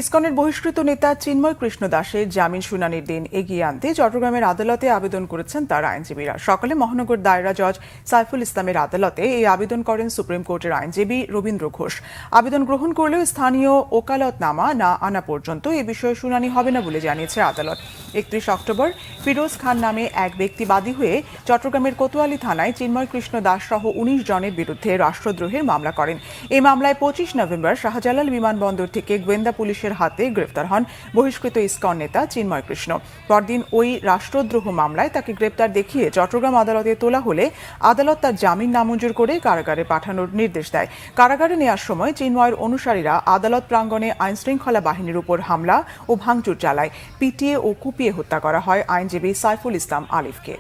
ইসকনের বহিষ্কৃত নেতা চিন্ময় কৃষ্ণ দাসের জামিন শুনানির দিন এগিয়ে আনতে চট্টগ্রামের আদালতে আবেদন করেছেন তার আইনজীবীরা। সকালে মহানগর দায়রা জজ সাইফুল ইসলামের আদালতে এই আবেদন করেন সুপ্রিম কোর্টের আইনজীবী রবীন্দ্র ঘোষ। আবেদন গ্রহণ করলেও স্থানীয় ওকালতনামা না আনা পর্যন্ত এ বিষয়ে শুনানি হবে না বলে জানিয়েছে আদালত। 31 অক্টোবর ফিরোজ খান নামে এক ব্যক্তি বাদী হয়ে চট্টগ্রামের কোতোয়ালি থানায় চিন্ময় কৃষ্ণ দাস সহ 19 জনের বিরুদ্ধে রাষ্ট্রদ্রোহের মামলা করেন। এই মামলায় 25 নভেম্বর শাহজালাল বিমানবন্দর থেকে গোয়েন্দা পুলিশের হাতে গ্রেফতার হন বহিষ্কৃত ইসকন নেতা চিন্ময় কৃষ্ণ। পরদিন ওই রাষ্ট্রদ্রোহ মামলায় তাকে গ্রেপ্তার দেখিয়ে চট্টগ্রাম আদালতে তোলা হলে আদালত তার জামিন নামঞ্জুর করে কারাগারে পাঠানোর নির্দেশ দেয়। কারাগারে নেওয়ার সময় চিন্ময়ের অনুসারীরা আদালত প্রাঙ্গণে আইনশৃঙ্খলা বাহিনীর উপর হামলা ও ভাঙচুর চালায়। পিটিয়ে ও কুপিয়ে হত্যা করা হয় আইনজীবী সাইফুল ইসলাম আলিফকে।